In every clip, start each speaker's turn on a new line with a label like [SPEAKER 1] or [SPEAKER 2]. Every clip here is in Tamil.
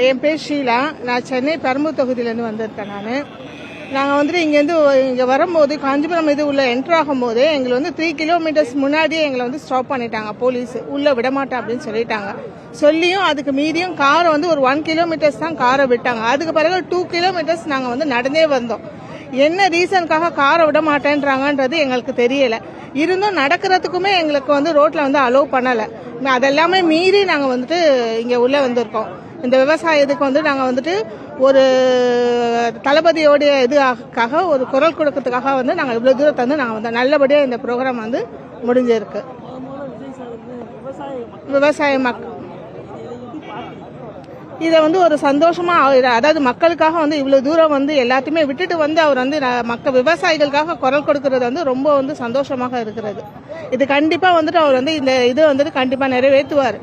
[SPEAKER 1] என் பேர் ஷீலா. நான் சென்னை பெரம்பூர் தொகுதியிலேருந்து வந்திருக்கேன். நாங்கள் வந்துட்டு இங்கே வரும்போது காஞ்சிபுரம் இது உள்ள என்ட்ரு ஆகும்போது எங்களை 3 கிலோமீட்டர்ஸ் முன்னாடியே எங்களை ஸ்டாப் பண்ணிட்டாங்க. போலீஸ் உள்ளே விடமாட்டேன் அப்படின்னு சொல்லிட்டாங்க. சொல்லியும் அதுக்கு மீறியும் காரை ஒரு 1 கிலோமீட்டர்ஸ் தான் காரை விட்டாங்க. அதுக்கு பிறகு 2 கிலோமீட்டர்ஸ் நாங்கள் நடந்தே வந்தோம். என்ன ரீசனுக்காக காரை விட மாட்டேன்றாங்கன்றது எங்களுக்கு தெரியல. இருந்தும் நடக்கிறதுக்குமே எங்களுக்கு ரோட்ல அலோவ் பண்ணலை. அதெல்லாமே மீறி நாங்கள் இங்கே உள்ளே வந்திருக்கோம். இந்த விவசாயத்துக்கு நாங்கள் ஒரு தளபதியோடைய இதுக்காக ஒரு குரல் கொடுக்கறதுக்காக நாங்கள் இவ்வளோ தூரத்தை நாங்கள் நல்லபடியாக இந்த ப்ரோக்ராம் முடிஞ்சிருக்கு. விவசாய மக்கள் இதை ஒரு சந்தோஷமா, அதாவது மக்களுக்காக இவ்வளவு தூரம் எல்லாத்தையுமே விட்டுட்டு அவர் விவசாயிகளுக்காக குரல் கொடுக்கறது ரொம்ப சந்தோஷமாக இருக்கிறது. இது கண்டிப்பா அவர் இந்த இது கண்டிப்பா நிறைவேற்றுவார்.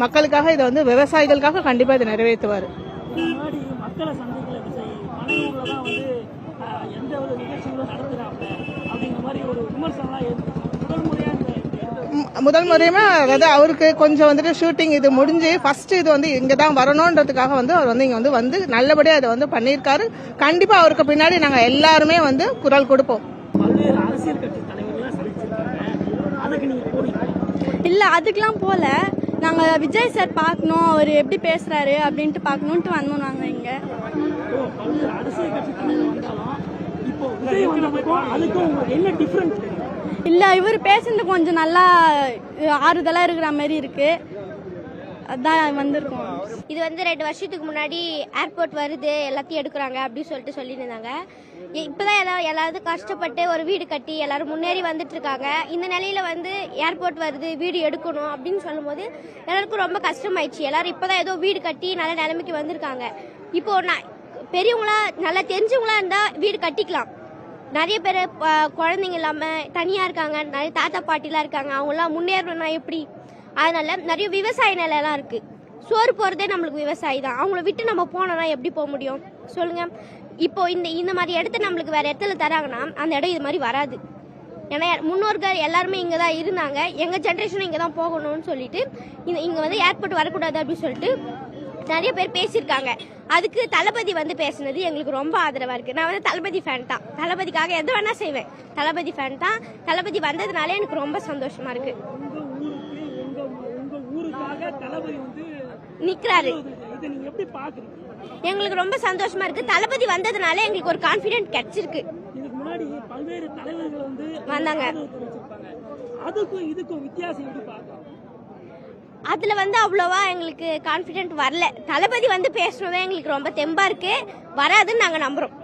[SPEAKER 1] மக்களுக்காக இதை விவசாயிகளுக்காக கண்டிப்பா இதை நிறைவேற்றுவார். முதல் முறையுமே அதாவது அவருக்கு கொஞ்சம் ஷூட்டிங் இது முடிஞ்சு ஃபர்ஸ்ட் இது இங்க தான் வரணும்ன்றதுக்காக அவர் இங்க நல்லபடியா அதை பண்ணியிருக்காரு. கண்டிப்பா அவருக்கு பின்னாடி நாங்க எல்லாருமே குரல் கொடுப்போம்.
[SPEAKER 2] இல்ல அதுக்கெல்லாம் போல, நாங்க விஜய் சார் பார்க்கணும், அவர் எப்படி பேசுறாரு அப்படின்ட்டு பார்க்கணும்ட்டு வந்தோம். நாங்க இங்க இல்ல இவர் பேசுறது கொஞ்சம் நல்லா ஆறுதலா இருக்கிற மாதிரி இருக்கு. அதான் வந்திருக்கோம்.
[SPEAKER 3] இது 2 வருஷத்துக்கு முன்னாடி ஏர்போர்ட் வருது எல்லாத்தையும் எடுக்கிறாங்க அப்படின்னு சொல்லிட்டு இருந்தாங்க. இப்பதான் எல்லாரும் கஷ்டப்பட்டு ஒரு வீடு கட்டி எல்லாரும் முன்னேறி வந்துட்டு இருக்காங்க. இந்த நிலையில ஏர்போர்ட் வருது, வீடு எடுக்கணும் அப்படின்னு சொல்லும் போது எல்லாருக்கும் ரொம்ப கஷ்டமாயிடுச்சு. எல்லாரும் இப்பதான் ஏதோ வீடு கட்டி நல்ல நிலைமைக்கு வந்திருக்காங்க. இப்போ பெரியவங்களா நல்லா தெரிஞ்சவங்களா இருந்தா வீடு கட்டிக்கலாம். நிறைய பேர் குழந்தைங்க இல்லாம தனியா இருக்காங்க, நிறைய தாத்தா பாட்டிலாம் இருக்காங்க. அவங்க எல்லாம் முன்னேறணும்னா எப்படி? அதனால நிறைய விவசாய நிலையெல்லாம் இருக்கு. சோறு போறதே நம்மளுக்கு விவசாயி தான். அவங்கள விட்டு நம்ம போனோம்னா எப்படி போக முடியும் சொல்லுங்க? இப்போ இந்த மாதிரி இடத்த நம்மளுக்கு வேற இடத்துல தராங்கன்னா அந்த இடம் இது மாதிரி வராது. ஏன்னா முன்னோர்கள் எல்லாருமே இங்க தான் இருந்தாங்க. எங்க ஜென்ரேஷனும் இங்க தான் போகணும்னு சொல்லிட்டு இங்க ஏர்போர்ட் வரக்கூடாது அப்படின்னு சொல்லிட்டு நிறைய பேர் பேசியிருக்காங்க. அதுக்கு தளபதி பேசுனது எங்களுக்கு ரொம்ப ஆதரவா இருக்கு. நான் தளபதி ஃபேன் தான். தளபதிக்காக எது வேணா செய்வேன். தளபதி ஃபேன் தான். தளபதி வந்ததுனால எனக்கு ரொம்ப சந்தோஷமா இருக்கு. நிக்கிறாரு, எங்களுக்கு ரொம்ப சந்தோஷமா இருக்கு. தளபதி வந்ததுனால எங்களுக்கு ஒரு கான்பிடென்ட் கிடைச்சிருக்கு. வந்தாங்க. அதுல அவ்வளவா எங்களுக்கு கான்பிடென்ட் வரல. தளபதி பேசணும் எங்களுக்கு ரொம்ப தெம்பா இருக்கு. வராதுன்னு நாங்க நம்புறோம்.